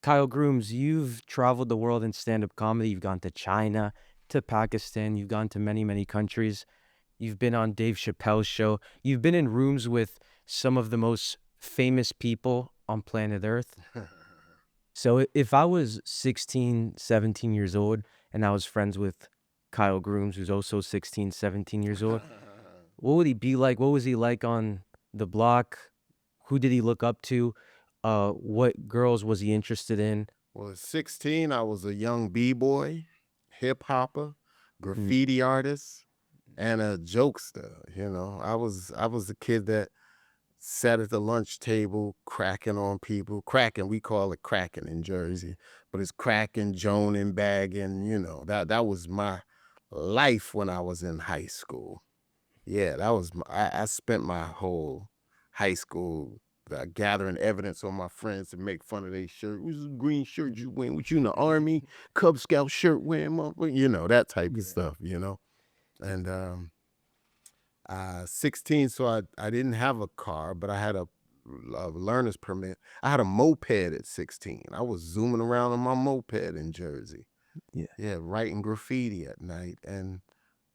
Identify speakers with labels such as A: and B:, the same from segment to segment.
A: Kyle Grooms, you've traveled the world in stand-up comedy. You've gone to China, to Pakistan. You've gone to many, many countries. You've been on Dave Chappelle's show. You've been in rooms with some of the most famous people on planet Earth. So if I was 16, 17 years old and I was friends with Kyle Grooms, who's also 16, 17 years old, what would he be like? What was he like on the block? Who did he look up to? What girls was he interested in?
B: Well, at 16, I was a young b-boy, hip hopper,
A: Mm,
B: graffiti artist, and a jokester. I was a kid that sat at the lunch table cracking on people. Cracking, we call it cracking in Jersey, but it's cracking, joning, bagging. That was my life when I was in high school. Yeah, that was I spent my whole high school gathering evidence on my friends to make fun of their shirt. What's the green shirt you wearing? What you in the army? Cub Scout shirt wearing, motherfucker? That type of
A: yeah.
B: stuff. And 16, so I didn't have a car, but I had a learner's permit. I had a moped at 16. I was zooming around on my moped in Jersey.
A: Yeah.
B: Yeah, writing graffiti at night and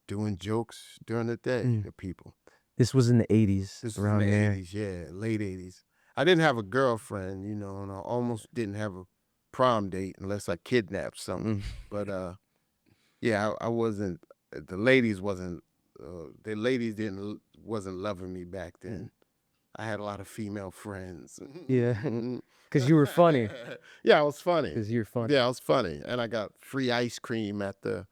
B: doing jokes during the day
A: Mm.
B: to people.
A: This was in the 80s,
B: This was in
A: around
B: the
A: there.
B: 80s, yeah, late 80s. I didn't have a girlfriend, and I almost didn't have a prom date unless I kidnapped something. But yeah, I wasn't. The ladies wasn't loving me back then. I had a lot of female friends.
A: Yeah, because you were funny.
B: Yeah, I was funny.
A: Because you're funny.
B: Yeah, I was funny, and I got free ice cream at the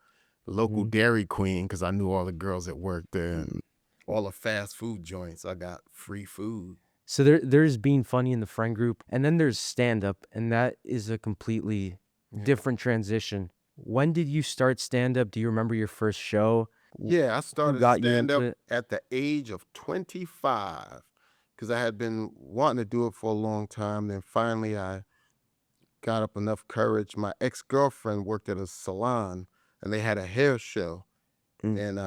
B: local Dairy Queen because I knew all the girls that worked there, and all the fast food joints. I got free food.
A: So there's being funny in the friend group, and then there's stand-up, and that is a completely different transition. When did you start stand-up? Do you remember your first show?
B: Yeah, I
A: Who
B: started
A: got you into
B: stand-up
A: it?
B: at the age of 25 because I had been wanting to do it for a long time. Then finally I got up enough courage. My ex-girlfriend worked at a salon and they had a hair show.
A: Mm.
B: And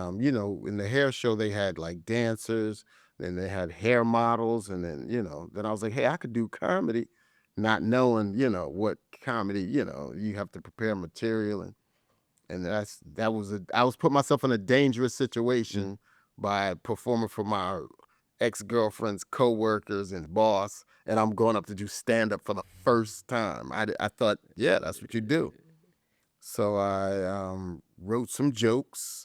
B: in the hair show they had like dancers, then they had hair models, and then I was like, hey, I could do comedy, not knowing, what comedy, you have to prepare material and I was putting myself in a dangerous situation by performing for my ex-girlfriend's co-workers and boss, and I'm going up to do stand-up for the first time. I thought, yeah, that's what you do. So I wrote some jokes.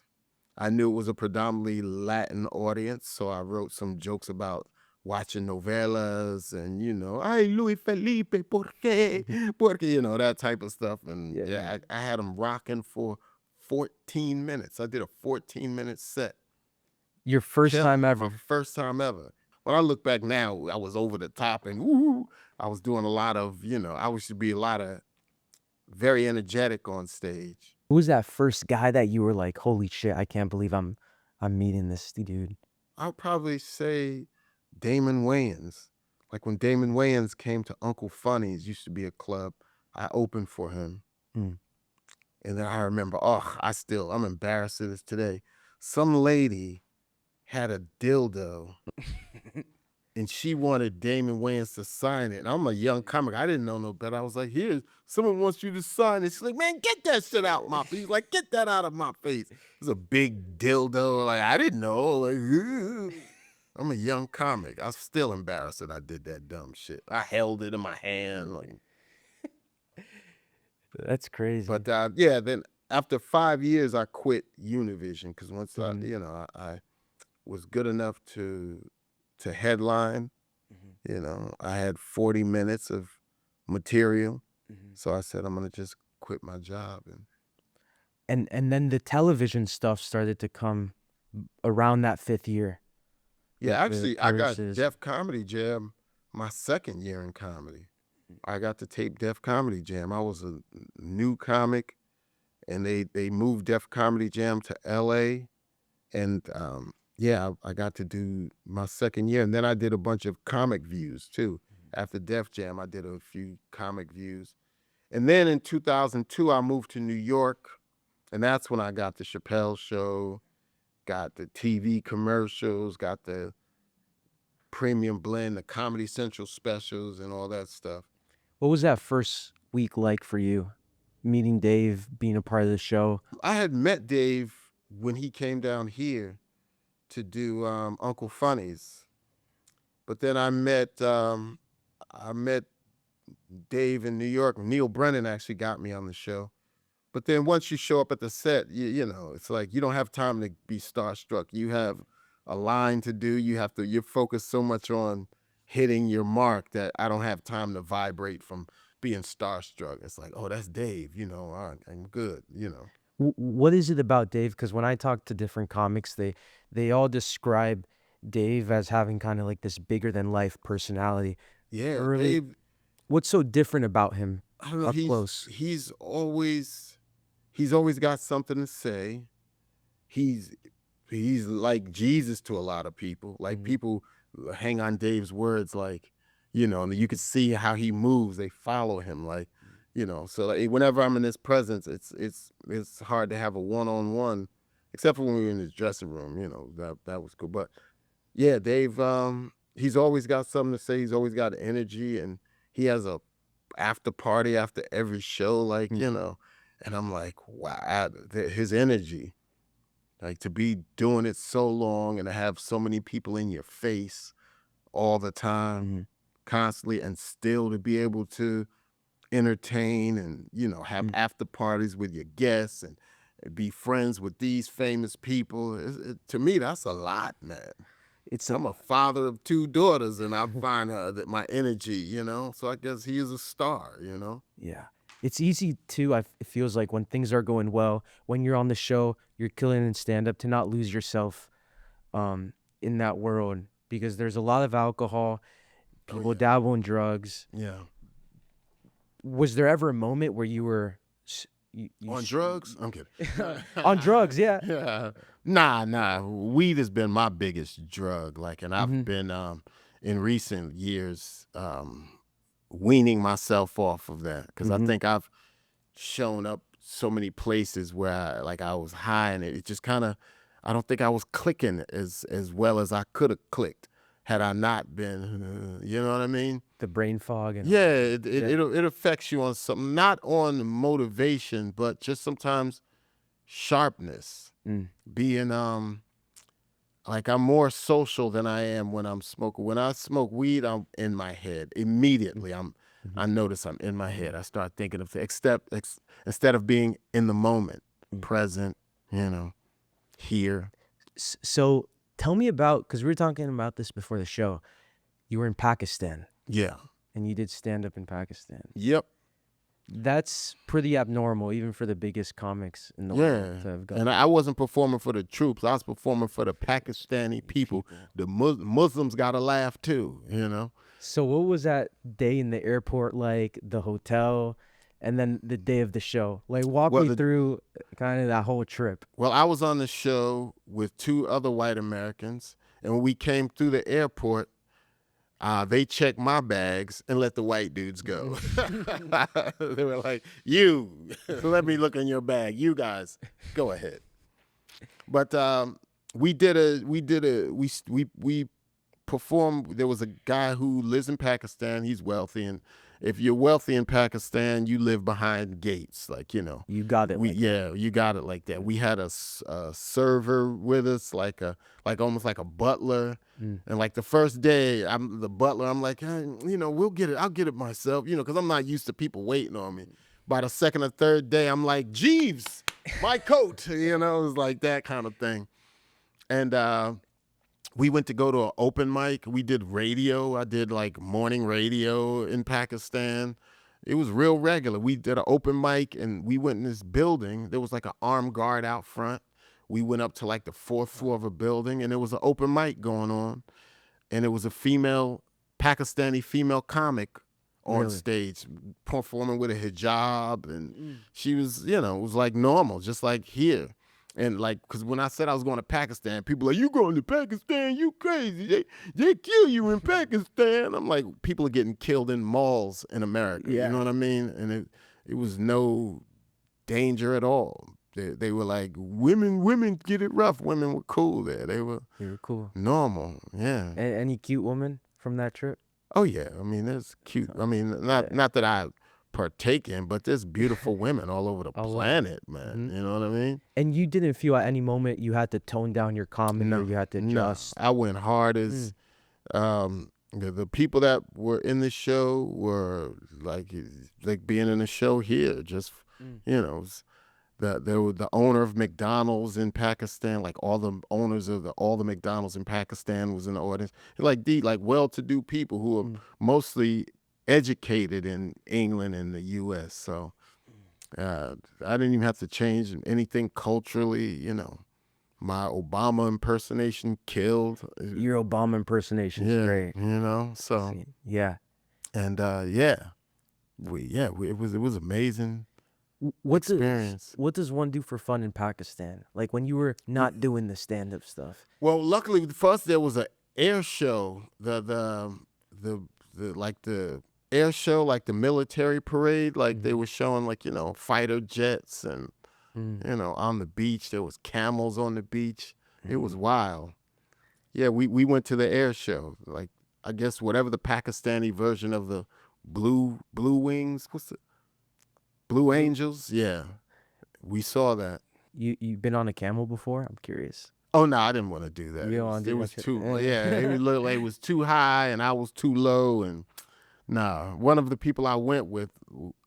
B: I knew it was a predominantly Latin audience, so I wrote some jokes about watching novelas and, ay, Luis Felipe, ¿por qué? Porque, that type of stuff. And
A: Yeah.
B: I had them rocking for 14 minutes. I did a 14-minute set.
A: Your first time
B: My
A: ever.
B: first time ever. When I look back now, I was over the top and woo, I was doing a lot of, I used to be a lot of very energetic on stage.
A: Who was that first guy that you were like, holy shit, I can't believe I'm meeting this dude?
B: I'll probably say Damon Wayans. Like when Damon Wayans came to Uncle Funny's, used to be a club, I opened for him.
A: Mm.
B: And then I remember, I'm embarrassed of this today. Some lady had a dildo and she wanted Damon Wayans to sign it. And I'm a young comic. I didn't know no better. I was like, here, someone wants you to sign it. She's like, man, get that shit out my face. Like, get that out of my face. It was a big dildo. Like, I didn't know. Like, ugh. I'm a young comic. I was still embarrassed that I did that dumb shit. I held it in my hand. Like,
A: That's crazy.
B: but yeah, then after 5 years, I quit Univision because once I was good enough to headline. I had 40 minutes of material. So I said, I'm going to just quit my job.
A: And then the television stuff started to come around that 5th year.
B: Yeah,
A: with the
B: actually, I got
A: appearances.
B: Def Comedy Jam my second year in comedy. I got to tape Def Comedy Jam. I was a new comic, and they moved Def Comedy Jam to LA. And yeah, I got to do my second year. And then I did a bunch of comic views too. After Def Jam, I did a few comic views. And then in 2002, I moved to New York. And that's when I got the Chappelle Show, got the TV commercials, got the Premium Blend, the Comedy Central specials, and all that stuff.
A: What was that first week like for you? Meeting Dave, being a part of the show.
B: I had met Dave when he came down here to do Uncle Funny's, but then I met Dave in New York. Neil Brennan actually got me on the show. But then once you show up at the set, it's like you don't have time to be starstruck. You have a line to do. You're focused so much on hitting your mark that I don't have time to vibrate from being starstruck. It's like, oh, that's Dave, all right, I'm good.
A: What is it about Dave? Because when I talk to different comics, they all describe Dave as having kind of like this bigger than life personality.
B: Yeah,
A: Early,
B: Dave,
A: what's so different about him
B: I don't know,
A: up close?
B: he's always got something to say. He's like Jesus to a lot of people. Like
A: Mhm.
B: people hang on Dave's words, like, and you can see how he moves. They follow him, like, So like, whenever I'm in his presence, it's hard to have a one-on-one, except for when we were in his dressing room. That was cool. But yeah, Dave, he's always got something to say. He's always got energy, and he has a after party after every show, like,
A: Mm.
B: and I'm like, wow, his energy. Like to be doing it so long and to have so many people in your face all the time,
A: Mhm.
B: constantly, and still to be able to entertain and, have
A: Mm.
B: after parties with your guests and be friends with these famous people. To me, that's a lot, man.
A: It's
B: I'm a father of 2 daughters and I find that my energy. So I guess he is a star.
A: Yeah. It's easy too. It feels like when things are going well, when you're on the show, you're killing in stand up, to not lose yourself in that world, because there's a lot of alcohol,
B: Oh
A: people
B: yeah.
A: dabble in drugs.
B: Yeah.
A: Was there ever a moment where you were
B: On drugs? I'm kidding.
A: on drugs? Yeah.
B: Yeah. Nah. Weed has been my biggest drug. Like, and I've
A: Hmm.
B: been in recent years weaning myself off of that because I
A: Hmm.
B: think I've shown up so many places where I was high and it just kind of, I don't think I was clicking as well as I could have clicked had I not been. You know what I mean?
A: The brain fog and all
B: Yeah,
A: that. Yeah.
B: it affects you on something, not on motivation, but just sometimes sharpness.
A: Mm.
B: Being like I'm more social than I am when I'm smoking. When I smoke weed, I'm in my head immediately.
A: Mhm.
B: I notice I'm in my head. I start thinking of things, instead of being in the moment,
A: Mm.
B: present. Here.
A: So tell me about, because we were talking about this before the show. You were in Pakistan
B: Yeah.
A: and you did stand up in Pakistan.
B: Yep.
A: That's pretty abnormal, even for the biggest comics in the
B: Yeah.
A: world to have
B: And I wasn't performing for the troops. I was performing for the Pakistani people. The Muslims got to laugh too.
A: So what was that day in the airport like, the hotel, and then the day of the show? Like, walk
B: Well,
A: me through kind of that whole trip.
B: Well, I was on the show with 2 other white Americans, and when we came through the airport, they checked my bags and let the white dudes go. They were like, "You, let me look in your bag. You guys, go ahead." But we performed. There was a guy who lives in Pakistan. He's wealthy, and if you're wealthy in Pakistan, you live behind gates, like
A: You got it. Like that.
B: you got it like that. We had a server with us, like almost like a butler.
A: Mm.
B: And like the first day, I'm the butler. I'm like, hey, we'll get it. I'll get it myself, because I'm not used to people waiting on me. By the second or third day, I'm like, Jeeves, my coat. It was like that kind of thing. And we went to go to an open mic. We did radio. I did like morning radio in Pakistan. It was real regular. We did an open mic and we went in this building. There was like an armed guard out front. We went up to like the 4th floor of a building and there was an open mic going on. And it was a Pakistani female comic on
A: Really?
B: stage performing with a hijab. And she was, it was like normal, just like here. And like, because when I said I was going to Pakistan, people are like, you going to Pakistan? You crazy. They kill you in Pakistan. I'm like, people are getting killed in malls in America.
A: Yeah.
B: You know what I mean? And it was no danger at all. They were like, women get it rough. Women were cool there. They were
A: Cool.
B: normal. Yeah.
A: Any cute woman from that trip?
B: Oh yeah. I mean, there's cute. I mean, not that I partake in, but there's beautiful women all over the
A: A lot.
B: planet, man. You know what I mean?
A: And you didn't feel at any moment you had to tone down your comedy or you had to
B: No,
A: adjust?
B: I went hard as the people that were in the show were like being in a show here. Just you know, there was the owner of McDonald's in Pakistan, like all the owners of all the McDonald's in Pakistan was in the audience. Like well-to-do people who are mostly educated in England and the U.S. So I didn't even have to change anything culturally. You know, my Obama impersonation killed.
A: Your Obama impersonation is great.
B: You know, so
A: yeah.
B: And it was amazing.
A: What
B: experience.
A: What does one do for fun in Pakistan? Like when you were not doing the stand-up stuff?
B: Well, luckily for us there was an air show. The air show, like the military parade, like they were showing like, you know, fighter jets and you know, on the beach there was camels on the beach. It was wild. Yeah, we went to the air show. Like I guess whatever the Pakistani version of the blue wings, what's the Blue Angels? Yeah. We saw that.
A: You've been on a camel before? I'm curious.
B: Oh no, I didn't want to do that. It was too it looked like it was too high and I was too low, and one of the people I went with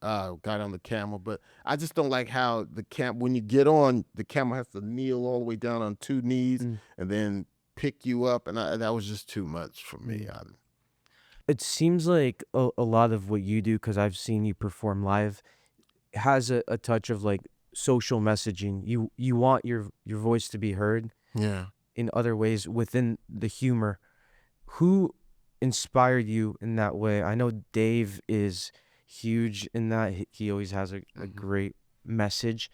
B: got on the camel, but I just don't like how when you get on, the camel has to kneel all the way down on two knees and then pick you up, and that was just too much for me.
A: It seems like a lot of what you do, because I've seen you perform live, has a touch of like social messaging. You want your voice to be heard in other ways within the humor. Who inspired you in that way? I know Dave is huge in that. He always has a great message.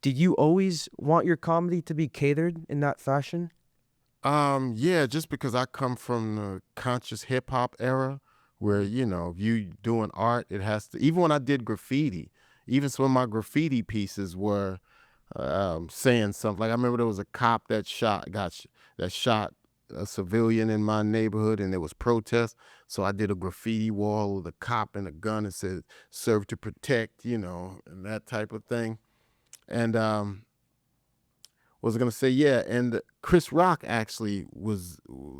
A: Did you always want your comedy to be catered in that fashion?
B: Yeah, just because I come from the conscious hip hop era where, you know, if you doing art, it has to, even when I did graffiti, even some of my graffiti pieces were saying something. Like I remember there was a cop that shot a civilian in my neighborhood, and there was protest. So I did a graffiti wall with a cop and a gun and said, "Serve to protect," you know, and that type of thing. And was gonna say, yeah, and Chris Rock actually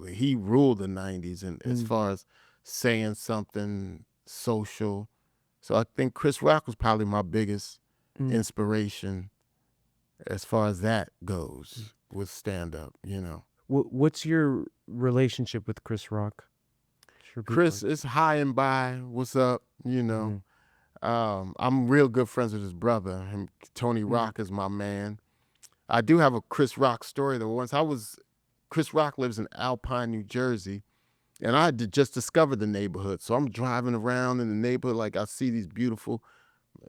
B: he ruled the 90s, and as far as saying something social. So I think Chris Rock was probably my biggest inspiration as far as that goes with stand-up, you know.
A: What's your relationship with Chris Rock?
B: Chris is high and by. What's up? You know. I'm real good friends with his brother. Tony Rock is my man. I do have a Chris Rock story though. Chris Rock lives in Alpine, New Jersey, and I had just discovered the neighborhood. So I'm driving around in the neighborhood, like I see these beautiful,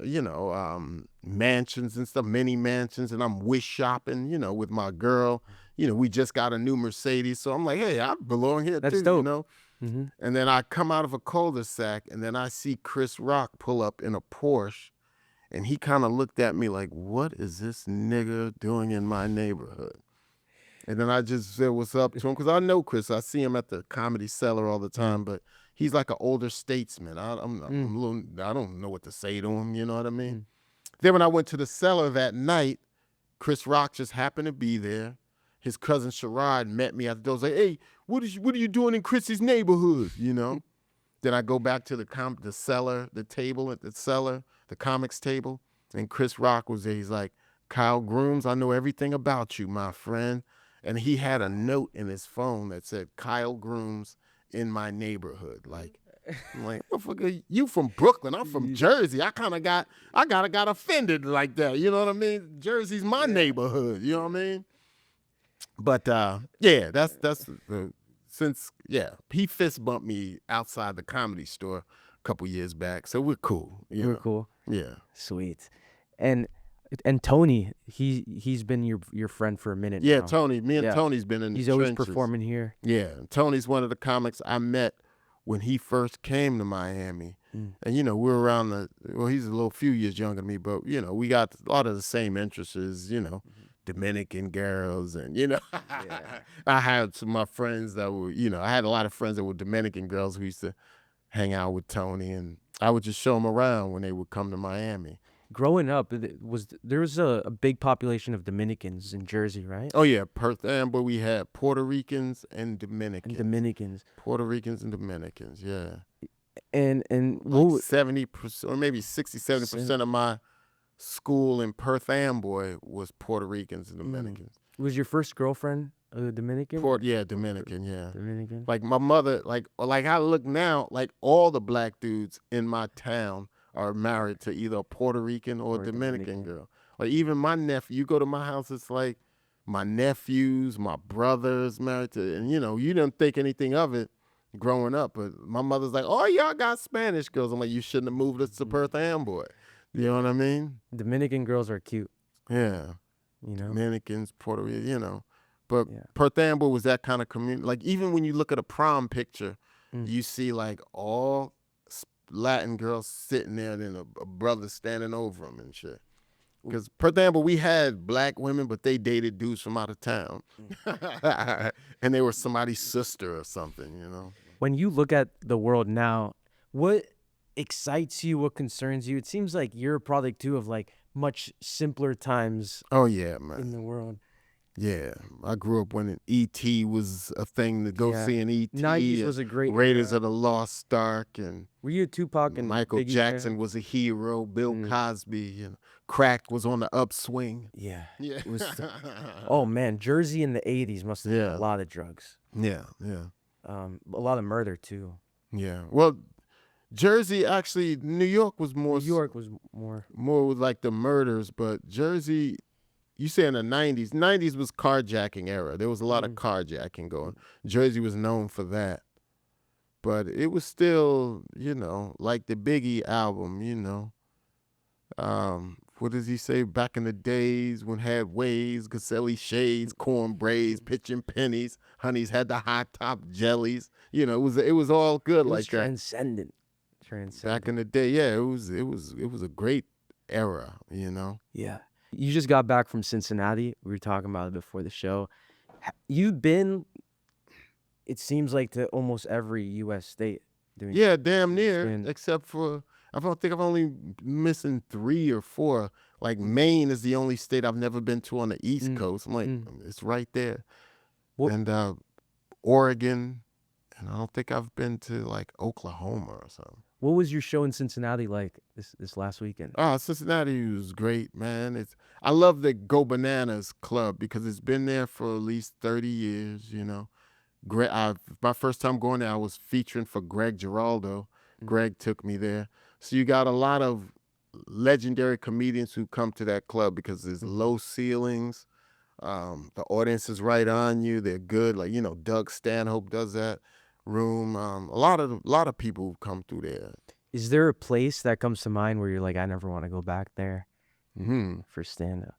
B: you know, mansions and stuff, mini mansions, and I'm wish shopping, you know, with my girl. You know, we just got a new Mercedes, so I'm like, hey, I belong here too,
A: dope.
B: you know. And then I come out of a cul-de-sac, and then I see Chris Rock pull up in a Porsche, and he kind of looked at me like, what is this nigga doing in my neighborhood? And then I just said what's up to him, because I know Chris. I see him at the Comedy Cellar all the time, but he's like an older statesman. I don't know what to say to him, you know what I mean? Then when I went to the Cellar that night, Chris Rock just happened to be there. His cousin Sherrod met me at the door. I was like, hey, what are you doing in Chris's neighborhood, you know? Then I go back to the Cellar, the table at the Cellar, the comics table, and Chris Rock was there. He's like, Kyle Grooms, I know everything about you, my friend. And he had a note in his phone that said, Kyle Grooms in my neighborhood. Like, I'm like, motherfucker, you from Brooklyn, I'm from Jersey. I got offended like that. You know what I mean? Jersey's my neighborhood. You know what I mean? But yeah, he fist bumped me outside the Comedy Store a couple years back, so we're cool.
A: We're cool.
B: Yeah,
A: sweet. And Tony, he's been your friend for a minute.
B: Yeah,
A: now.
B: Tony. Me and Tony's been in.
A: He's
B: the
A: always
B: trenches.
A: performing here.
B: Yeah, Tony's one of the comics I met when he first came to Miami, and you know we're around he's a few years younger than me, but you know we got a lot of the same interests. You know. Dominican girls, and you know, I had some of my friends that were, you know, I had a lot of friends that were Dominican girls who used to hang out with Tony, and I would just show them around when they would come to Miami.
A: Growing up, there was a big population of Dominicans in Jersey, right?
B: Oh yeah, Perth Amber. We had Puerto Ricans and
A: And
B: Dominicans.
A: Dominicans.
B: Puerto Ricans and Dominicans. Yeah,
A: And
B: like
A: what
B: 70% or maybe 60-70% of my school in Perth Amboy was Puerto Ricans and Dominicans.
A: was your first girlfriend a Dominican?
B: Dominican, yeah.
A: Dominican.
B: Like my mother, like I look now, like all the black dudes in my town are married to either a Puerto Rican or a Dominican girl. Like even my nephew, you go to my house, it's like my nephews, my brothers married to, and you didn't think anything of it growing up, but my mother's like, oh, y'all got Spanish girls. I'm like, you shouldn't have moved us to Perth Amboy. You know what I mean?
A: Dominican girls are cute.
B: Yeah. Dominicans, Puerto Rican, But Perth Amboy was that kind of community. Like even when you look at a prom picture, you see like all Latin girls sitting there and then a brother standing over them and shit. Because Perth Amboy, we had black women, but they dated dudes from out of town. And they were somebody's sister or something.
A: When you look at the world now, what excites you? What concerns you? It seems like you're a product too of like much simpler times.
B: Oh yeah, man.
A: In the world.
B: Yeah, I grew up when E.T. was a thing to go see an E.T.
A: 90s was a great
B: Raiders of the Lost Ark, and
A: were you a Tupac and
B: Michael
A: Biggie
B: Jackson
A: fan?
B: was a hero. Bill Cosby, crack was on the upswing.
A: Yeah.
B: It
A: was oh man, Jersey in the 80s must have been a lot of drugs.
B: Yeah.
A: A lot of murder too.
B: Yeah. Well, Jersey actually, New York was more.
A: New York was more
B: with like the murders, but Jersey. You say in the 90s. 90s was carjacking era. There was a lot of carjacking going. Jersey was known for that. But it was still, like the Biggie album, what does he say? Back in the days when had waves, Gaselli shades, corn braids, pitching pennies, honeys had the high top jellies. It was all good like that.
A: Transcendent.
B: Back in the day, yeah, it was a great era,
A: Yeah. You just got back from Cincinnati. We were talking about it before the show. You've been, it seems like, to almost every U.S. state.
B: Yeah, damn near, except for, I don't think I'm only missing 3 or 4. Like Maine is the only state I've never been to on the East Coast. I'm like, it's right there. And Oregon, and I don't think I've been to like Oklahoma or something.
A: What was your show in Cincinnati like this last weekend?
B: Cincinnati was great, man. I love the Go Bananas Club because it's been there for at least 30 years, my first time going there, I was featuring for Greg Giraldo. Greg took me there. So you got a lot of legendary comedians who come to that club because there's low ceilings. The audience is right on you. They're good. Like, Doug Stanhope does that room. A lot of people come through there.
A: Is there a place that comes to mind where you're like, I never want to go back there for stand-up?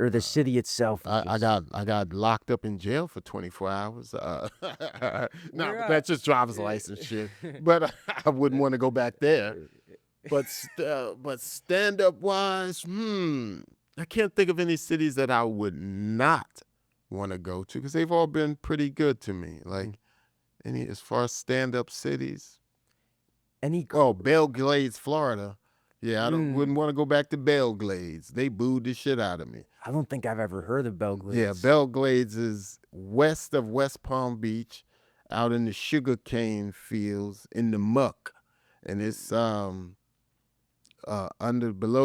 A: Or the city itself?
B: I got locked up in jail for 24 hours. That's just driver's license shit. But I wouldn't want to go back there. But stand-up wise, I can't think of any cities that I would not want to go to because they've all been pretty good to me. Like as far as stand-up cities. Belle Glades, Florida. Yeah, wouldn't want to go back to Belle Glades. They booed the shit out of me.
A: I don't think I've ever heard of Belle Glades.
B: Yeah, Belle Glades is west of West Palm Beach, out in the sugarcane fields, in the muck. And it's below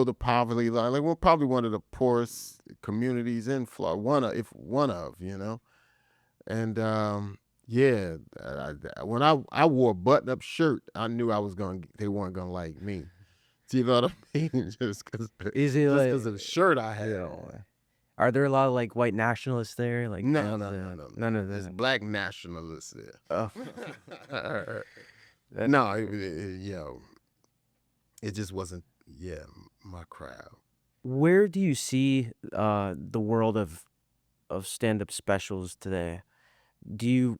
B: the poverty line. Like, probably one of the poorest communities in Florida. One of. And yeah, when I wore a button-up shirt, I knew they weren't gonna like me. Do you know what I mean? Just because of the shirt I had on.
A: Are there a lot of like white nationalists there? Like
B: no.
A: None of
B: There's black nationalists there.
A: Oh.
B: No, it just wasn't. Yeah, my crowd.
A: Where do you see the world of stand-up specials today? Do you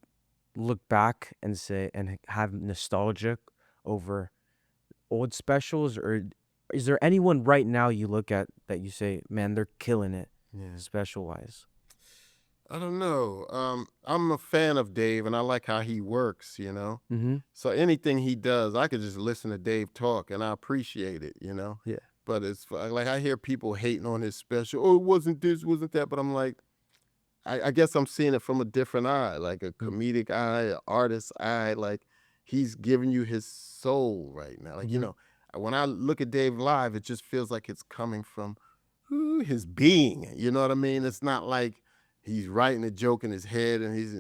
A: look back and say and have nostalgia over old specials, or is there anyone right now you look at that you say, man, they're killing it, special wise?
B: I don't know. I'm a fan of Dave, and I like how he works.
A: Mm-hmm.
B: So anything he does, I could just listen to Dave talk, and I appreciate it.
A: Yeah.
B: But it's like I hear people hating on his special. Oh, it wasn't this, wasn't that. But I'm like, I guess I'm seeing it from a different eye, like a comedic eye, an artist eye. Like he's giving you his soul right now. Like
A: Mm-hmm.
B: when I look at Dave live, it just feels like it's coming from his being. You know what I mean? It's not like he's writing a joke in his head and it's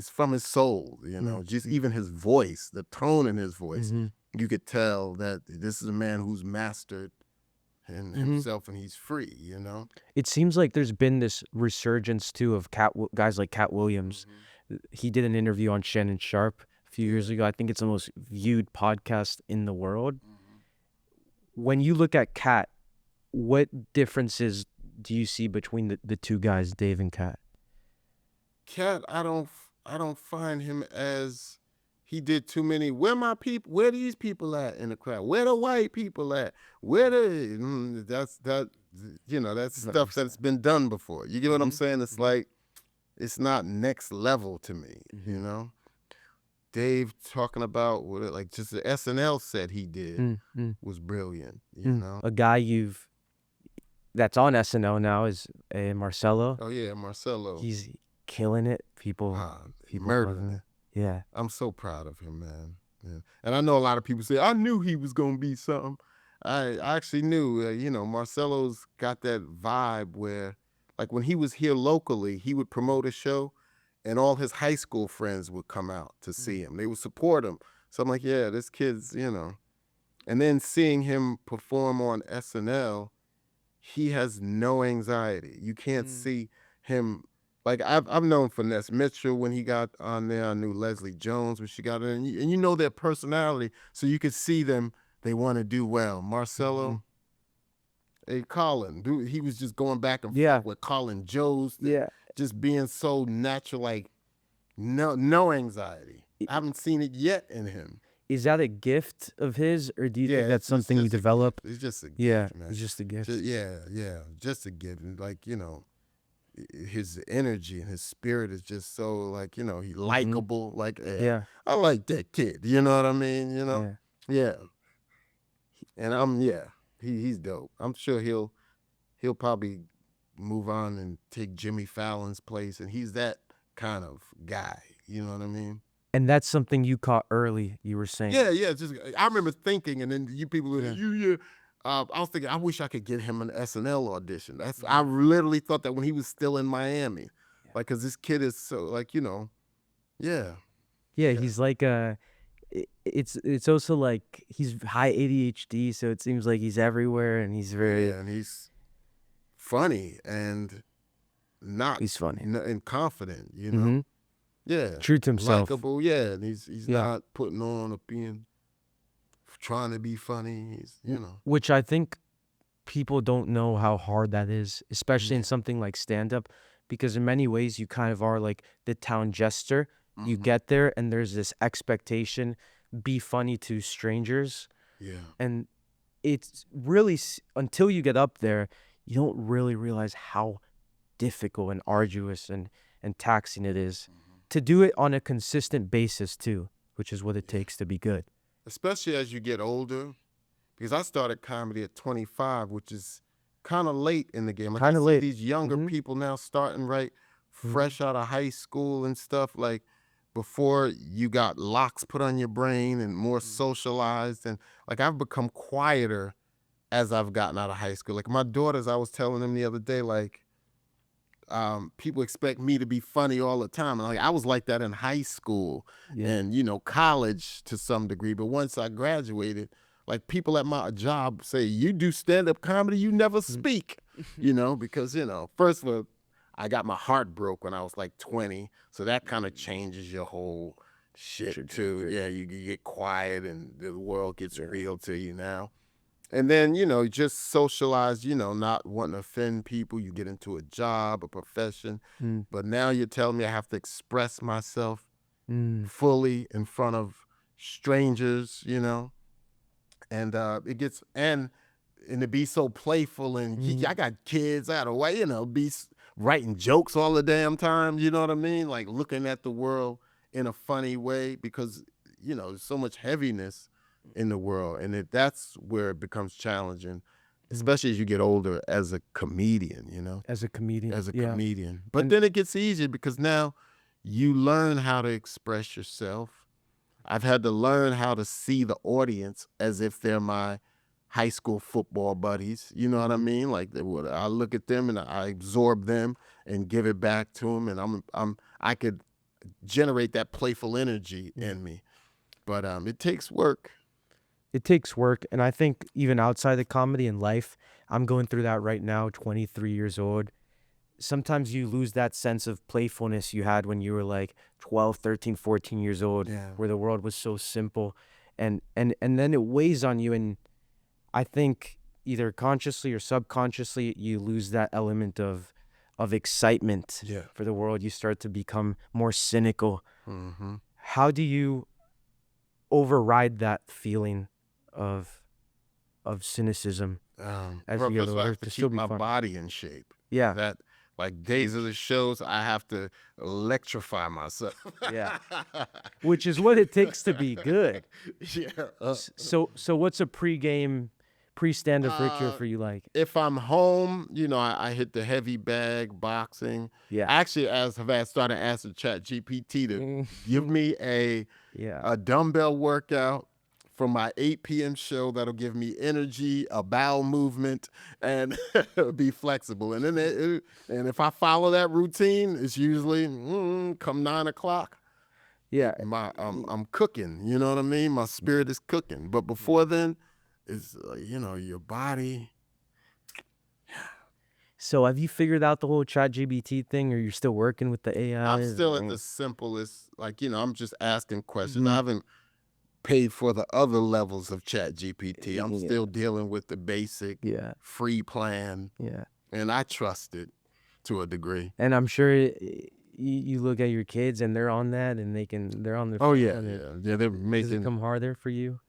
B: from his soul. Just even his voice, the tone in his voice,
A: Mm-hmm.
B: you could tell that this is a man who's mastered himself and he's free.
A: It seems like there's been this resurgence too of guys like Cat Williams. He did an interview on Shannon Sharp a few years ago. I think it's the most viewed podcast in the world. When you look at Katt, what differences do you see between the two guys, Dave and Katt?
B: Katt, I don't find him as he did too many. Where my people? Where these people at in the crowd? Where the white people at? Where the that's stuff that's been done before. You get what I'm saying? It's like it's not next level to me. Dave talking about what like just the SNL set he did was brilliant.
A: A guy that's on SNL now is Marcello.
B: Oh yeah, Marcello.
A: He's killing it. People
B: murdering it.
A: Yeah.
B: I'm so proud of him, man. Yeah. And I know a lot of people say, I knew he was going to be something. I actually knew, Marcello's got that vibe where, like when he was here locally, he would promote a show and all his high school friends would come out to see him. They would support him. So I'm like, yeah, this kid's, And then seeing him perform on SNL, he has no anxiety. You can't see him. Like I've known Finesse Mitchell when he got on there. I knew Leslie Jones when she got in, and you know their personality, so you could see them. They want to do well. Marcello, hey Colin, dude, he was just going back and forth with Colin Jost. Just being so natural, like no anxiety. I haven't seen it yet in him.
A: Is that a gift of his, or do you think that's something you develop?
B: It's just a gift, man.
A: It's just a gift.
B: Just a gift. Like his energy and his spirit is just so like he likable. Like I like that kid. You know what I mean? Yeah. And he's dope. I'm sure he'll probably move on and take Jimmy Fallon's place, and he's that kind of guy. You know what I mean?
A: And that's something you caught early. You were saying.
B: Yeah. Just I remember thinking, and then you people were I was thinking, I wish I could get him an SNL audition. I literally thought that when he was still in Miami, like, cause this kid is so like,
A: Yeah, he's like it's also like he's high ADHD, so it seems like he's everywhere, and he's very
B: and he's funny and
A: he's funny
B: and confident,
A: true to himself,
B: likable, and he's not putting on or being trying to be funny. He's
A: which I think people don't know how hard that is, especially in something like stand-up, because in many ways you kind of are like the town jester. You get there and there's this expectation, be funny to strangers, and it's really until you get up there you don't really realize how difficult and arduous and taxing it is to do it on a consistent basis too, which is what it takes to be good.
B: Especially as you get older, because I started comedy at 25, which is kind of late in the game. Like
A: Kind of late.
B: These younger people now starting right fresh out of high school and stuff, like before you got locks put on your brain and more socialized. And like I've become quieter as I've gotten out of high school. Like my daughters, I was telling them the other day, like, people expect me to be funny all the time. And like I was like that in high school and college to some degree. But once I graduated, like people at my job say, you do stand-up comedy, you never speak, because first of all, I got my heart broke when I was like 20. So that kind of changes your whole shit too. Yeah, you get quiet and the world gets real to you now. And then, just socialize, not wanting to offend people. You get into a job, a profession. But now you're telling me I have to express myself fully in front of strangers, and it gets, and and to be so playful and
A: Mhm.
B: I got kids, I gotta be writing jokes all the damn time. You know what I mean? Like looking at the world in a funny way because there's so much heaviness in the world, and that's where it becomes challenging, especially as you get older as a comedian.
A: As a comedian,
B: As a
A: yeah.
B: comedian, but
A: And
B: then it gets easier because now you learn how to express yourself. I've had to learn how to see the audience as if they're my high school football buddies. You know what I mean? Like I look at them and I absorb them and give it back to them, and I could generate that playful energy in me. But it takes work.
A: it takes work, and I think even outside the comedy in life, I'm going through that right now, 23 years old. Sometimes you lose that sense of playfulness you had when you were like 12, 13, 14 years old,
B: Yeah.
A: where the world was so simple, and then it weighs on you, and I think either consciously or subconsciously you lose that element of excitement
B: Yeah.
A: for the world. You start to become more cynical.
B: Mm-hmm.
A: How do you override that feeling of cynicism as you get
B: First of all, I
A: older
B: have to
A: to still
B: keep
A: be
B: my
A: fun?
B: body in shape.
A: Yeah.
B: That like days of the shows, I have to electrify myself.
A: Yeah. Which is what it takes to be good.
B: Yeah.
A: So what's a pre-stand-up ritual
B: Uh,
A: for you like?
B: if I'm home, I hit the heavy bag, boxing.
A: Yeah.
B: Actually, have I started asking ChatGPT to give me
A: Yeah.
B: a dumbbell workout for my 8 p.m. show that'll give me energy, a bowel movement, and be flexible. And then and if I follow that routine, it's usually come 9 o'clock.
A: Yeah.
B: I'm cooking. You know what I mean? My spirit is cooking. But before then, it's your body.
A: So have you figured out the whole ChatGPT thing, or you're still working with the AI?
B: I'm still at the simplest. Like I'm just asking questions.
A: Mhm.
B: I haven't paid for the other levels of ChatGPT. I'm
A: Yeah.
B: still dealing with the basic
A: Yeah.
B: free plan,
A: Yeah.
B: and I trust it to a degree.
A: And I'm sure you look at your kids and they're on that, and they're on their
B: Oh
A: phone,
B: yeah,
A: and
B: yeah. They're
A: does it
B: making
A: come harder for you?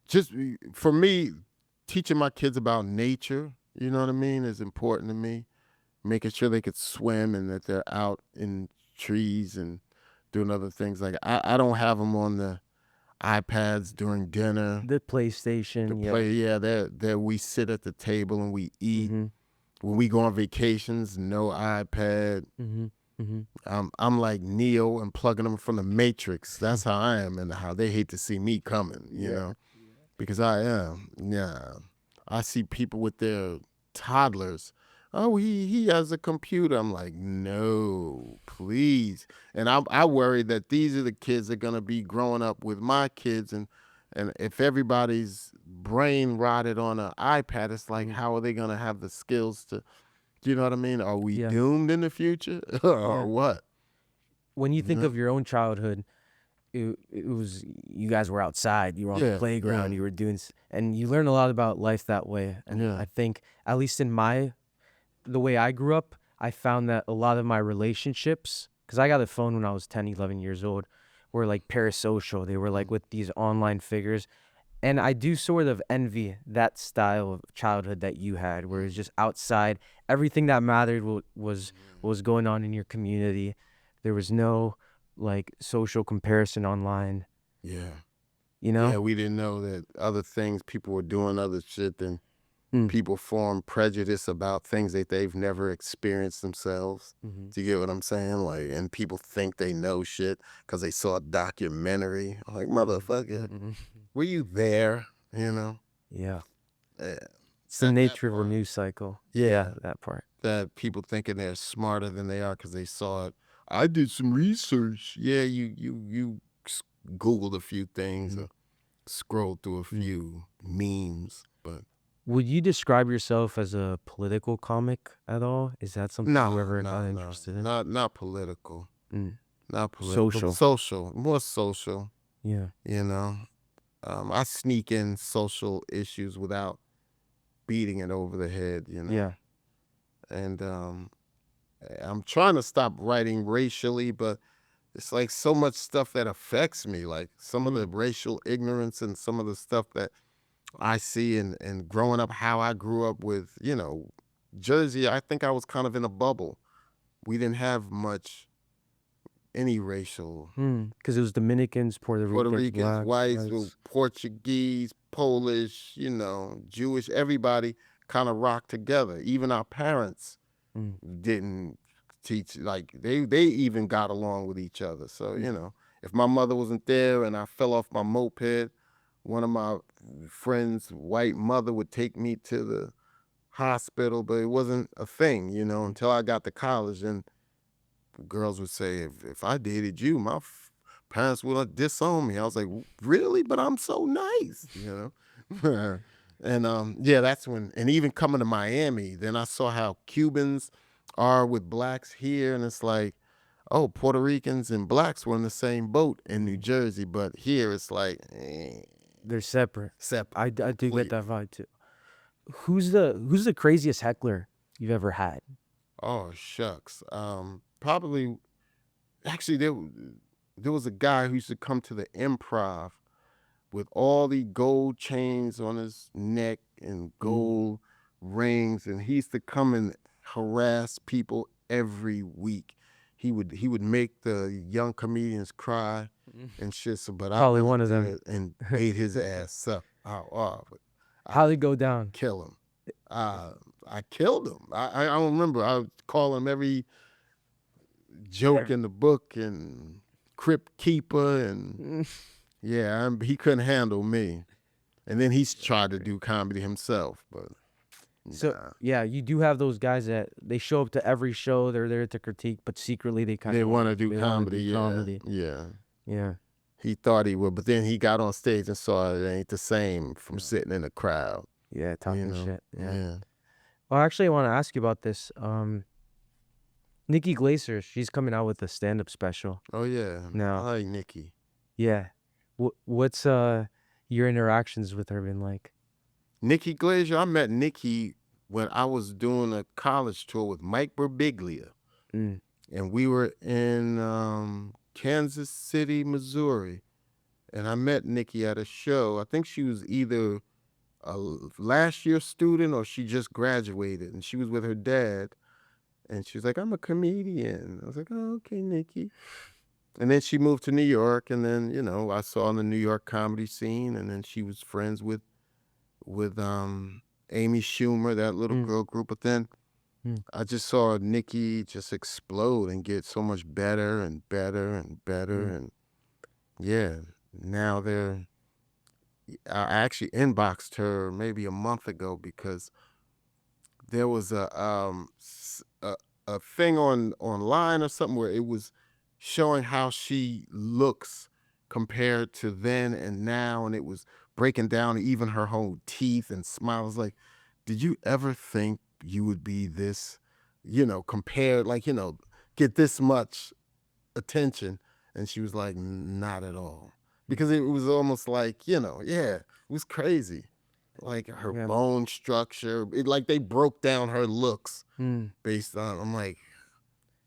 B: just for me, teaching my kids about nature. You know what I mean is important to me. Making sure they could swim and that they're out in trees and doing other things. Like I don't have them on the iPads during dinner.
A: The PlayStation,
B: We sit at the table and we eat.
A: Mm-hmm.
B: When we go on vacations, no iPad.
A: Mm-hmm. Mm-hmm.
B: I'm like Neo and plugging them from the Matrix. That's how I am, and how they hate to see me coming. Because I am. Yeah, I see people with their toddlers. Oh, he has a computer. I'm like, no, please. And I worry that these are the kids that are gonna be growing up with my kids, and if everybody's brain rotted on an iPad, it's like, how are they gonna have the skills to? Do you know what I mean? Are we
A: Yeah.
B: doomed in the future, or what?
A: When you think
B: Yeah.
A: of your own childhood, it was you guys were outside, you were on the
B: Yeah,
A: playground,
B: yeah.
A: you were doing, and you learn a lot about life that way. And
B: Yeah.
A: I think, at least in the way I grew up, I found that a lot of my relationships, because I got a phone when I was 10, 11 years old, were like parasocial. They were like with these online figures. And I do sort of envy that style of childhood that you had, where it's just outside. Everything that mattered was what was going on in your community. There was no like social comparison online,
B: Yeah.
A: you know?
B: Yeah, we didn't know that other things people were doing other shit than
A: Mm.
B: people form prejudice about things that they've never experienced themselves.
A: Mhm.
B: Do you get what I'm saying? Like, and people think they know shit because they saw a documentary. I'm like, motherfucker,
A: Mhm.
B: were you there? You know?
A: Yeah.
B: Yeah.
A: It's the
B: That
A: nature of a
B: part.
A: news cycle.
B: Yeah.
A: That part.
B: That people thinking they're smarter than they are because they saw it. I did some research. Yeah, you Googled a few things, or scrolled through a few memes, but
A: Would you describe yourself as a political comic at all? Is that something you ever got interested in?
B: not political,
A: Mm.
B: not political.
A: Social.
B: More social.
A: Yeah.
B: You know, I sneak in social issues without beating it over the head.
A: Yeah.
B: And I'm trying to stop writing racially, but it's like so much stuff that affects me, like some of the racial ignorance and some of the stuff that I see and growing up how I grew up with, Jersey, I think I was kind of in a bubble. We didn't have much any racial.
A: Because it was Dominicans, Puerto
B: Puerto
A: Ricans,
B: Ricans,
A: blacks,
B: whites,
A: whites.
B: Portuguese, Polish, Jewish, everybody kind of rocked together. Even our parents
A: Mm.
B: didn't teach, like they even got along with each other. So, if my mother wasn't there and I fell off my moped, one of my friends' white mother would take me to the hospital, but it wasn't a thing, until I got to college. And girls would say, if I dated you, my parents would disown me. I was like, really? But I'm so nice, and yeah, that's when, and even coming to Miami, then I saw how Cubans are with blacks here, and it's like, oh, Puerto Ricans and blacks were in the same boat in New Jersey, but here it's like,
A: They're separate.
B: separate.
A: I do get
B: Completely.
A: that vibe too. Who's the craziest heckler you've ever had?
B: Oh shucks. Probably actually there was a guy who used to come to the Improv with all the gold chains on his neck and gold rings, and he used to come and harass people every week. He would make the young comedians cry and shit. So, but I
A: Probably
B: went
A: one
B: up
A: of them.
B: there and ate his ass up.
A: How'd it go down?
B: Kill him. I killed him. I don't remember. I would call him every joke in the book and crypt keeper, and yeah, he couldn't handle me. And then he's tried to do comedy himself, but
A: So
B: nah.
A: yeah, you do have those guys that they show up to every show. They're there to critique, but secretly they kind
B: They
A: of
B: want to do
A: they want to
B: comedy.
A: do
B: Yeah,
A: comedy.
B: yeah.
A: Yeah.
B: He thought he would, but then he got on stage and saw it ain't the same from
A: No.
B: sitting in a crowd.
A: Yeah, talking shit. Yeah.
B: Yeah.
A: Well, actually, I want to ask you about this. Nikki Glaser, she's coming out with a stand-up special
B: Oh yeah. I
A: now.
B: like Nikki.
A: Yeah. What's your interactions with her been like?
B: Nikki Glaser. I met Nikki when I was doing a college tour with Mike Birbiglia,
A: Mm.
B: and we were in Kansas City, Missouri. And I met Nikki at a show. I think she was either a last year student or she just graduated, and she was with her dad. And she was like, I'm a comedian. I was like, oh, okay, Nikki. And then she moved to New York, and then, I saw in the New York comedy scene, and then she was friends with Amy Schumer, that little girl group. But then I just saw Nikki just explode and get so much better and better and better. And yeah, now I actually inboxed her maybe a month ago because there was a thing online or something where it was showing how she looks compared to then and now, and it was breaking down even her whole teeth and smiles. Like, did you ever think you would be this, compared, like, get this much attention? And she was like, not at all. Because it was almost like, yeah, it was crazy. Like her
A: Yeah.
B: bone structure, like they broke down her looks
A: Mm.
B: based on, I'm like,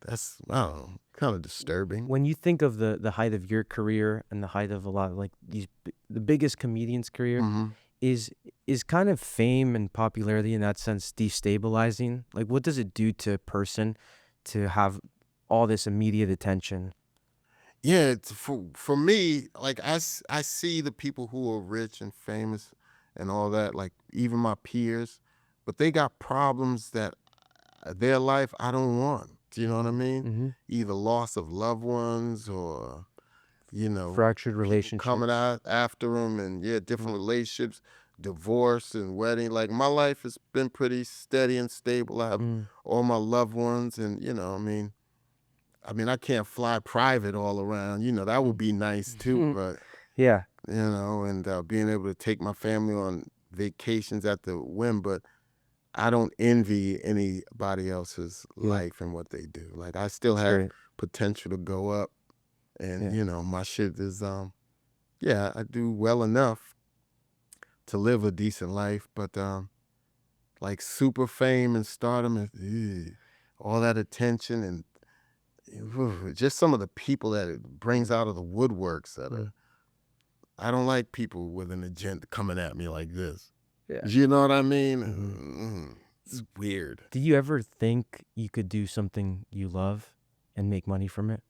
B: that's, I don't know, kind of disturbing.
A: When you think of the height of your career and the height of a lot of like the biggest comedian's career, is kind of fame and popularity in that sense destabilizing? Like, what does it do to a person to have all this immediate attention?
B: Yeah, for me, like I see the people who are rich and famous and all that, like even my peers, but they got problems that their life I don't want. Do you know what I mean? Either loss of loved ones or,
A: Fractured
B: people coming
A: relationships.
B: out after them, and yeah, different relationships, divorce and wedding. Like my life has been pretty steady and stable. I have all my loved ones, and I can't fly private all around. That would be nice too, but
A: Yeah.
B: and being able to take my family on vacations at the whim, but I don't envy anybody else's life and what they do. Like I still have
A: Right.
B: potential to go up, and
A: Yeah.
B: my shit is yeah, I do well enough to live a decent life, but like super fame and stardom and all that attention and just some of the people that it brings out of the woodworks that are I don't like people with an agenda coming at me like this.
A: Yeah.
B: You know what I mean?
A: Mhm.
B: It's weird.
A: Do you ever think you could do something you love and make money from it?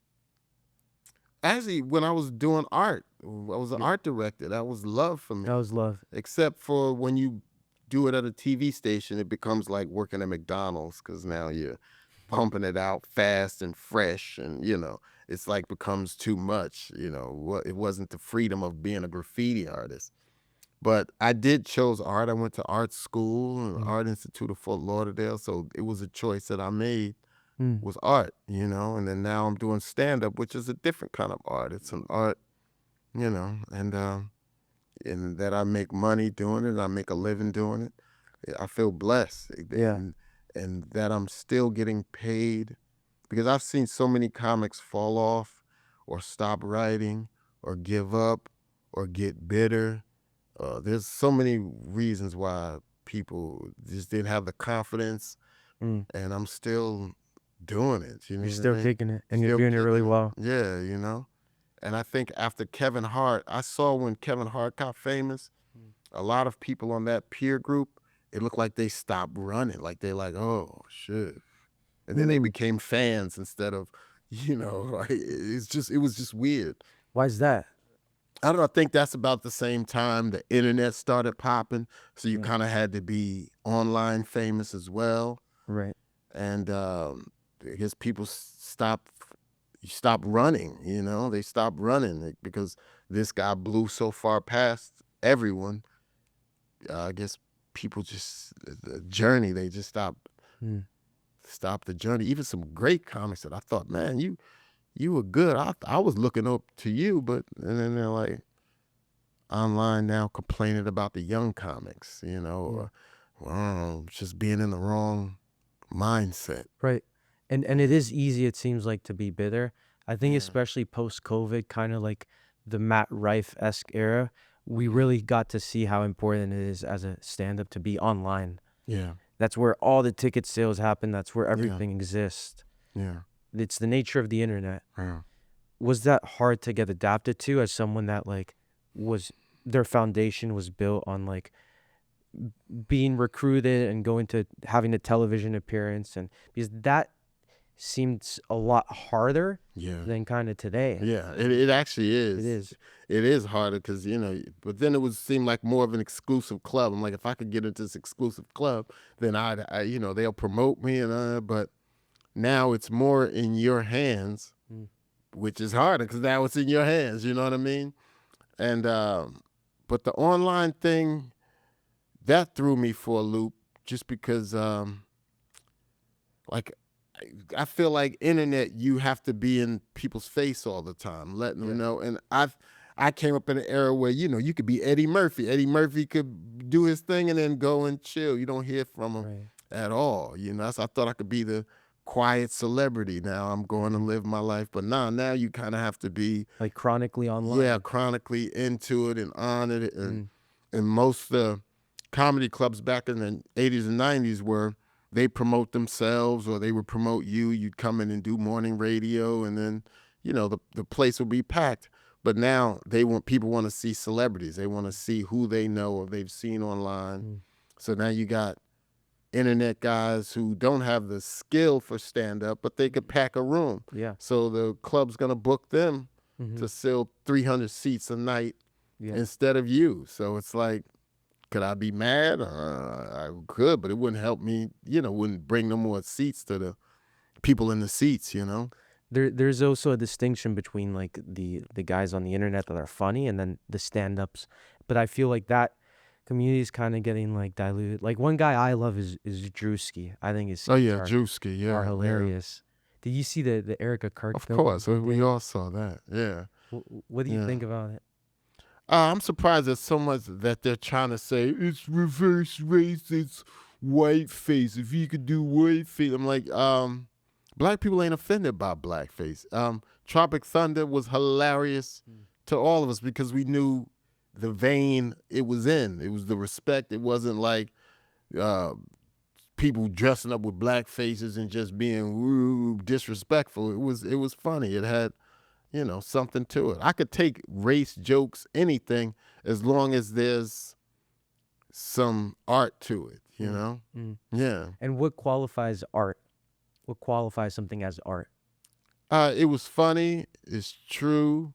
B: Actually, when I was doing art, I was an
A: Yeah.
B: art director. That was love for me.
A: That was love.
B: Except for when you do it at a TV station, it becomes like working at McDonald's because now you're pumping it out fast and fresh, and it's like becomes too much. It wasn't the freedom of being a graffiti artist. But I did chose art. I went to art school,
A: Mm.
B: Art Institute of Fort Lauderdale, so it was a choice that I made.
A: Mm.
B: Was art, and then now I'm doing stand up, which is a different kind of art. It's an art, and that I make money doing it. I make a living doing it. I feel blessed,
A: Yeah.
B: and that I'm still getting paid because I've seen so many comics fall off, or stop writing, or give up, or get bitter. There's so many reasons why people just didn't have the confidence,
A: Mm.
B: and I'm still doing it. You know
A: You're
B: what I
A: still
B: mean?
A: kicking it, and you're
B: Still
A: doing it really
B: kicking it.
A: well.
B: Yeah. And I think after Kevin Hart, I saw when Kevin Hart got famous,
A: Mm.
B: a lot of people on that peer group, it looked like they stopped running. Like they're like, oh shit. And then they became fans instead of, like it was just weird.
A: Why is that?
B: I don't know. I think that's about the same time the internet started popping. So you
A: Yeah.
B: kind of had to be online famous as well.
A: Right.
B: And because people stopped running, they stopped running because this guy blew so far past everyone. I guess people just the journey, they just
A: Mm.
B: stopped the journey. Even some great comics that I thought, man, you were good. I was looking up to you, and then they're like online now complaining about the young comics, or just being in the wrong mindset.
A: Right. And it is easy, it seems like, to be bitter. I think
B: Yeah.
A: especially post-COVID, kind of like the Matt Rife-esque era, we really got to see how important it is as a stand-up to be online.
B: Yeah.
A: That's where all the ticket sales happen. That's where
B: Yeah.
A: everything exists.
B: Yeah.
A: It's the nature of the internet.
B: Yeah.
A: Was that hard to get adapted to as someone that their foundation was built on being recruited and going to having a television appearance, and because that seems a lot harder
B: Yeah.
A: than kind of today.
B: Yeah. It actually is.
A: It is.
B: It is harder because, but then it would seem like more of an exclusive club. I'm like, if I could get into this exclusive club, then they'll promote me, but now it's more in your hands,
A: Mm.
B: which is harder because now it's in your hands. You know what I mean? And but the online thing, that threw me for a loop just because like I feel like internet, you have to be in people's face all the time, letting them know. And I came up in an era where you could be Eddie Murphy. Eddie Murphy could do his thing and then go and chill. You don't hear from him
A: Right.
B: at all. So I thought I could be the quiet celebrity. Now I'm going to live my life, but now you kind of have to be
A: Like chronically online.
B: yeah, chronically into it and on it. And most comedy clubs back in the 80s and 90s they promote themselves or they would promote you. You'd come in and do morning radio, and then the place would be packed. But now people want to see celebrities. They want to see who they know or they've seen online. So now you got internet guys who don't have the skill for stand-up, but they could pack a room.
A: Yeah.
B: So the club's gonna book them to sell 300 seats a night instead of you. So it's like, could I be mad? I could, but it wouldn't help me, wouldn't bring no more seats to the people in the seats,
A: There's also a distinction between like the guys on the internet that are funny and then the stand-ups. But I feel like that community is kind of getting like diluted. Like one guy I love is Drewski. I think his skits
B: Drewski,
A: are hilarious. Did you see the Erica Kirk
B: Of
A: film?
B: course, we all saw that. Yeah.
A: What do you think about it?
B: I'm surprised there's so much that they're trying to say it's reverse race, it's whiteface. If you could do whiteface, I'm like, black people ain't offended by blackface. Tropic Thunder was hilarious to all of us because we knew the vein it was in. It was the respect. It wasn't like people dressing up with black faces and just being disrespectful. It was funny. It had you know, something to it. I could take race jokes, anything, as long as there's some art to it, you know? Yeah.
A: And what qualifies art? What qualifies something as art?
B: It was funny, it's true,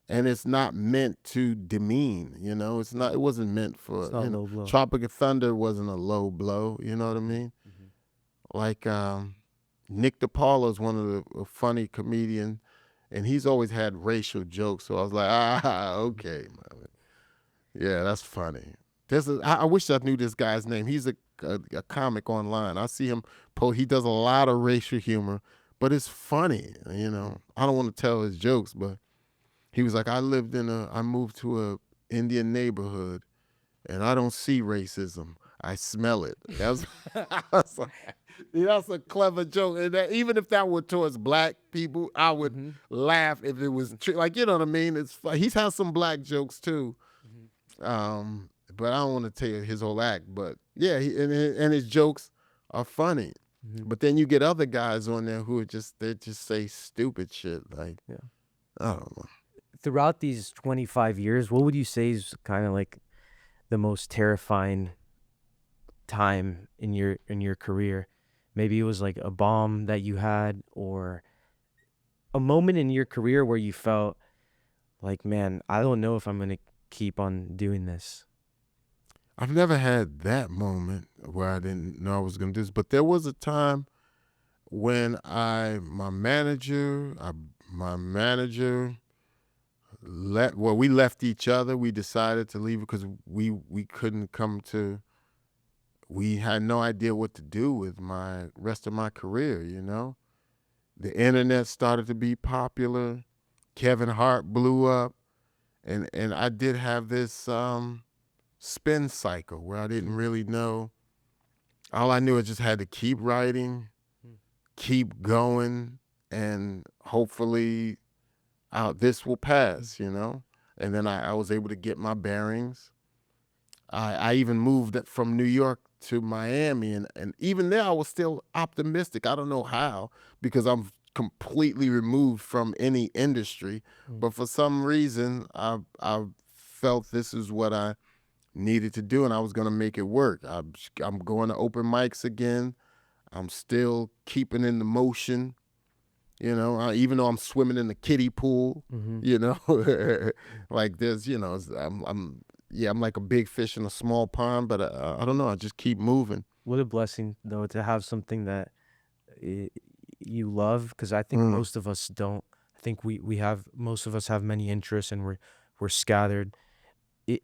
B: and it's not meant to demean, you know? It wasn't meant for,
A: It's not
B: you know,
A: low blow.
B: Tropic of Thunder wasn't a low blow, you know what I mean? Like Nick DiPaolo is one of the a funny comedian, and he's always had racial jokes. So I was like, okay, man. Yeah, that's funny. I wish I knew this guy's name. He's a comic online. I see him post. He does a lot of racial humor, but it's funny. You know, I don't want to tell his jokes, but he was like, I moved to a Indian neighborhood, and I don't see racism. I smell it. That's that's a clever joke. And even if that were towards black people, I would laugh if it was true. Like, you know what I mean? It's he's had some black jokes too. But I don't want to tell you his whole act. But yeah, and his jokes are funny. But then you get other guys on there who they just say stupid shit. Like, I don't know.
A: Throughout these 25 years, what would you say is kind of like the most terrifying time in your career? Maybe it was like a bomb that you had, or a moment in your career where you felt like, man, I don't know if I'm going to keep on doing this.
B: I've never had that moment where I didn't know I was going to do this, but there was a time when my manager we left each other. We decided to leave because we couldn't we had no idea what to do with my rest of my career, you know? The internet started to be popular. Kevin Hart blew up. And I did have this spin cycle where I didn't really know. All I knew is just had to keep writing, keep going, and hopefully this will pass, you know? And then I was able to get my bearings. I even moved from New York to Miami, and even there I was still optimistic. I don't know how, because I'm completely removed from any industry, but for some reason I felt this is what I needed to do, and I was going to make it work. I'm going to open mics again. I'm still keeping in the motion, you know, even though I'm swimming in the kiddie pool, you know, like there's, you know, I'm like a big fish in a small pond, but I don't know. I just keep moving.
A: What a blessing, though, to have something that you love, because I think most of us don't. I think most of us have many interests, and we're scattered.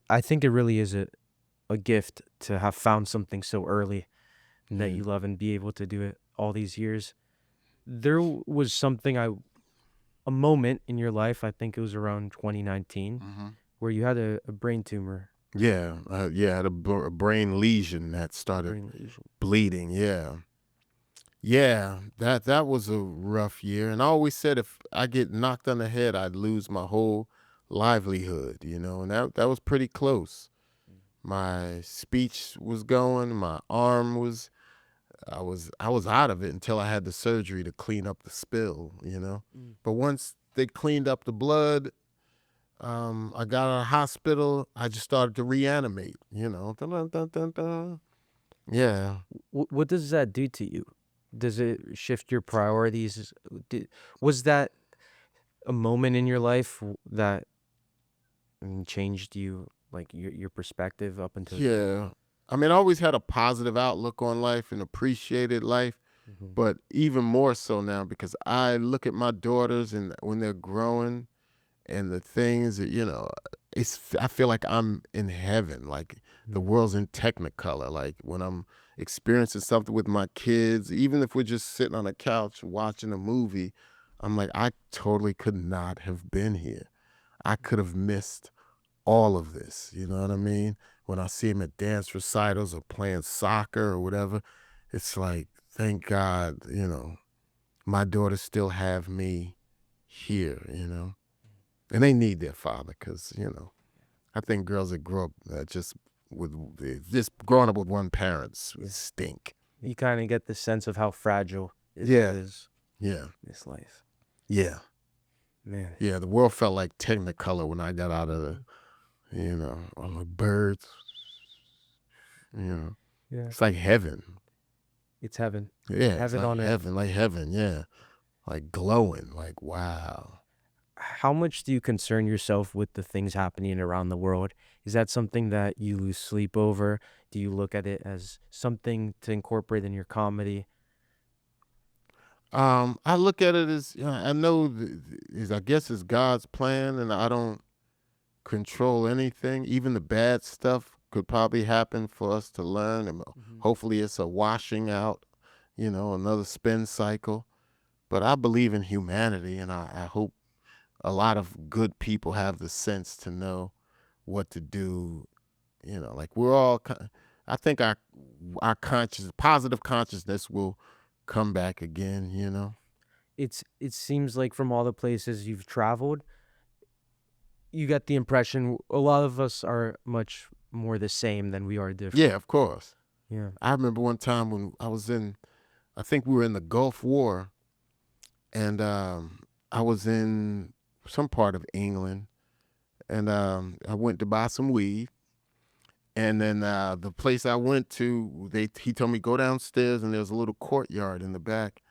A: I think it really is a gift to have found something so early that you love and be able to do it all these years. There was a moment in your life, I think it was around 2019, where you had a brain tumor.
B: Yeah, I had a brain lesion that started bleeding. Yeah, that was a rough year. And I always said if I get knocked on the head, I'd lose my whole livelihood, you know, and that was pretty close. My speech was going, my arm was, I was out of it until I had the surgery to clean up the spill, you know. But once they cleaned up the blood, I got out of the hospital, I just started to reanimate, you know. Dun, dun, dun, dun, dun. Yeah.
A: What does that do to you? Does it shift your priorities? Was that a moment in your life that changed you, like your perspective up until?
B: Yeah. I mean, I always had a positive outlook on life and appreciated life, but even more so now because I look at my daughters and when they're growing and the things that, you know, I feel like I'm in heaven, like the world's in Technicolor. Like when I'm experiencing something with my kids, even if we're just sitting on a couch watching a movie, I'm like, I totally could not have been here. I could have missed all of this, you know what I mean? When I see them at dance recitals or playing soccer or whatever, it's like, thank God, you know, my daughters still have me here, you know? And they need their father because, you know, I think girls that grow up just growing up with one parent stink.
A: You kind of get the sense of how fragile it
B: Yeah.
A: is.
B: Yeah.
A: This life.
B: Yeah.
A: Man.
B: Yeah, the world felt like Technicolor when I got out of the, all the birds.
A: Yeah.
B: It's like heaven.
A: It's heaven.
B: Yeah, it's
A: Heaven
B: like
A: on earth.
B: heaven, like heaven. Yeah, like glowing. Like wow.
A: How much do you concern yourself with the things happening around the world? Is that something that you lose sleep over? Do you look at it as something to incorporate in your comedy?
B: I look at it as I know I guess it's God's plan, and I don't control anything. Even the bad stuff could probably happen for us to learn, and
A: Mhm.
B: hopefully it's a washing out, another spin cycle. But I believe in humanity, and I hope a lot of good people have the sense to know what to do. Like we're all. I think our positive consciousness will come back again.
A: It seems like from all the places you've traveled, you get the impression a lot of us are much more the same than we are different.
B: Yeah, of course.
A: Yeah.
B: I remember one time when I think we were in the Gulf War, and I was in some part of England, and I went to buy some weed, and then the place I went to, he told me go downstairs, and there's a little courtyard in the back,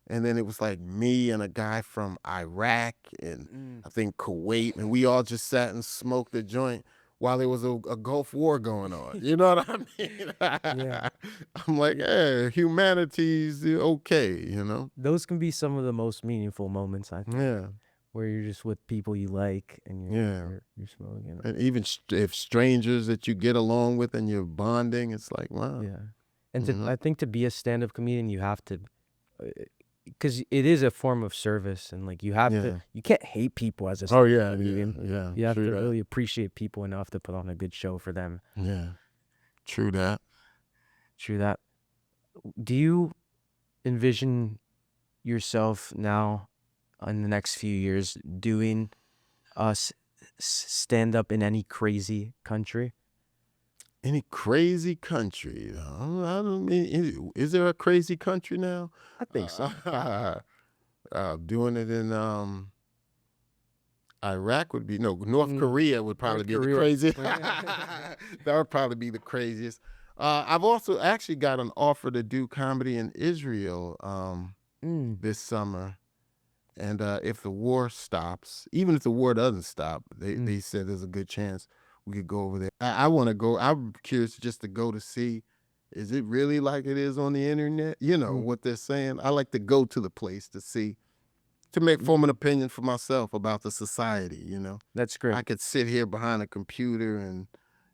B: and then it was like me and a guy from Iraq and
A: Mm.
B: I think Kuwait, and we all just sat and smoked a joint while there was a Gulf War going on. You know what I mean?
A: Yeah.
B: I'm like, hey, humanity's okay.
A: Those can be some of the most meaningful moments, I think,
B: Yeah,
A: where you're just with people you like and
B: yeah.
A: you're smoking.
B: And even if strangers that you get along with and you're bonding, it's like, wow.
A: Yeah. And
B: You know?
A: I think to be a stand-up comedian, you have to, because it is a form of service, and like you have
B: Yeah.
A: to, you can't hate people as a
B: Oh
A: stand-up
B: yeah,
A: comedian.
B: yeah.
A: You have
B: True
A: to
B: that.
A: really appreciate people enough to put on a good show for them.
B: Yeah. True that.
A: True that. Do you envision yourself now in the next few years doing stand-up in any crazy country?
B: Any crazy country? I don't mean. Is there a crazy country now?
A: I think so.
B: Doing it in Iraq would be no. North Korea would probably
A: North
B: be the
A: Korea.
B: craziest. That would probably be the craziest. I've also actually got an offer to do comedy in Israel this summer, and if the war stops, even if the war doesn't stop, they said there's a good chance we could go over there. I want to go. I'm curious just to go to see. Is it really like it is on the internet? What they're saying. I like to go to the place to see, to form an opinion for myself about the society.
A: That's great.
B: I could sit here behind a computer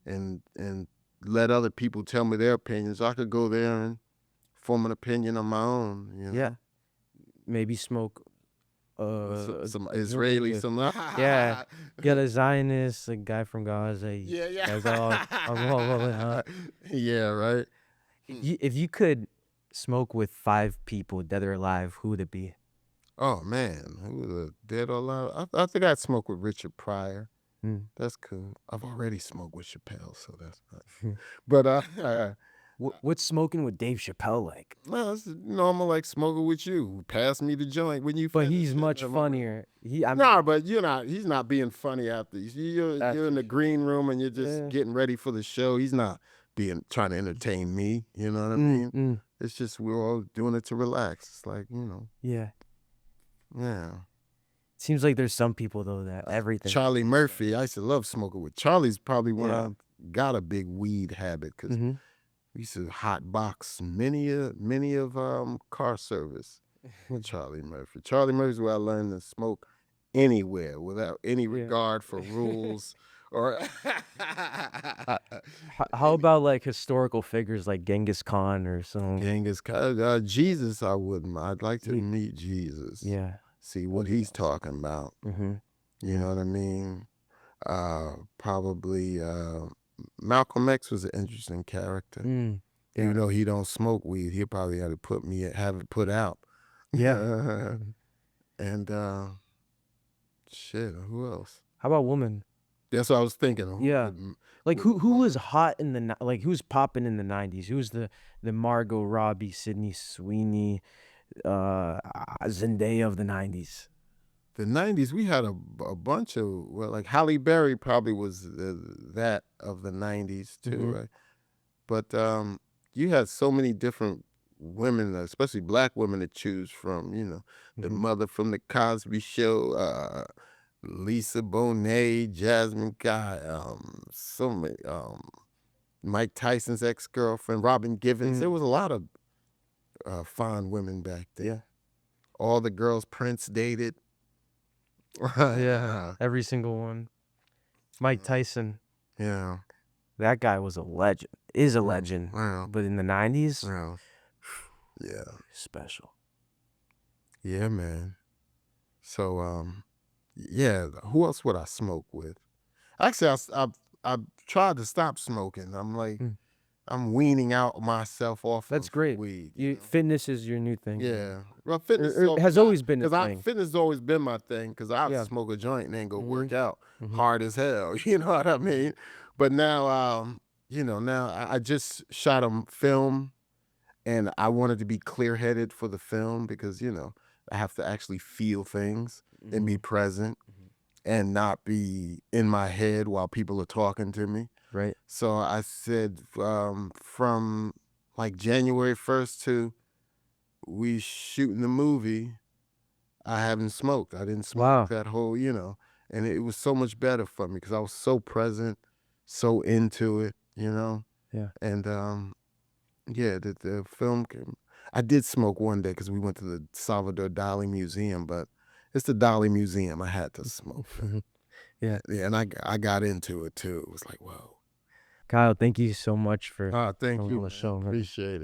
B: and let other people tell me their opinions. I could go there and form an opinion on my own.
A: Yeah. Maybe smoke
B: Some Israeli,
A: yeah.
B: some
A: Yeah. Get a Zionist, a guy from Gaza.
B: yeah. Yeah, right.
A: If you could smoke with 5 people, dead or alive, who would it be?
B: Oh man, who was dead or alive? I think I'd smoke with Richard Pryor.
A: Mm.
B: That's cool. I've already smoked with Chappelle, so that's nice. But
A: What's smoking with Dave Chappelle like?
B: no, it's normal like smoking with you. Pass me the joint when you.
A: But
B: finish
A: he's
B: it.
A: much funnier.
B: No, but you're not. He's not being funny after. You're
A: That's
B: in the green room and you're just
A: Yeah.
B: getting ready for the show. He's not trying to entertain me. You know what I mean? It's just we're all doing it to relax. It's like
A: Yeah.
B: yeah.
A: Seems like there's some people though that everything.
B: Charlie Murphy. I used to love smoking with Charlie's. Probably when
A: Yeah.
B: I got a big weed habit because
A: Mhm.
B: we used to hot box many of car service with Charlie Murphy. Charlie Murphy's where I learned to smoke anywhere without any regard for rules or.
A: How about like historical figures like Genghis Khan or some?
B: Genghis Khan, Jesus, I wouldn't. I'd like to meet Jesus.
A: Yeah.
B: See what he's talking about.
A: Mhm.
B: You know what I mean? Probably Malcolm X was an interesting character. Even though he don't smoke weed, he probably had to have it put out.
A: Yeah.
B: And shit, who else?
A: How about women?
B: That's what I was thinking.
A: Yeah. Like who was hot in the like who's popping in the 90s? Who's the Margot Robbie, Sydney Sweeney, Zendaya of the 90s?
B: The 90s, we had a bunch of, well, like Halle Berry probably was that of the 90s too,
A: Mhm.
B: right? But you had so many different women, especially black women, to choose from. The
A: Mhm.
B: mother from the Cosby Show, Lisa Bonet, Jasmine Guy, so many, Mike Tyson's ex-girlfriend, Robin Givens. There
A: Mm.
B: was a lot of fine women back then.
A: Yeah.
B: All the girls Prince dated.
A: Yeah. Every single one. Mike Tyson.
B: Yeah.
A: That guy was a legend. Is a legend.
B: Wow.
A: But in the 90s,
B: Wow. Yeah.
A: special.
B: Yeah, man. So, yeah. Who else would I smoke with? Actually, I tried to stop smoking. I'm like,
A: Mm.
B: I'm weaning out myself off
A: That's
B: of
A: great.
B: weed.
A: Fitness is your new thing.
B: Yeah. Well, fitness
A: Or has always been a thing.
B: fitness has always been my thing because I
A: Yeah.
B: smoke a joint and then go
A: Mhm.
B: work out
A: Mhm.
B: hard as hell. You know what I mean? But now, now I just shot a film and I wanted to be clear headed for the film because, I have to actually feel things and be
A: Mhm.
B: present
A: Mhm.
B: and not be in my head while people are talking to me.
A: Right.
B: So I said, from like January 1st to we shooting the movie, I haven't smoked. I didn't smoke
A: Wow.
B: that whole, and it was so much better for me because I was so present, so into it,
A: Yeah.
B: and yeah, the film came. I did smoke one day because we went to the Salvador Dali Museum, but it's the Dali Museum. I had to smoke.
A: Yeah.
B: Yeah, and I got into it too. It was like, whoa.
A: Kyle, thank you so much for
B: Thank
A: coming
B: you,
A: on the
B: man.
A: show, man.
B: Appreciate it.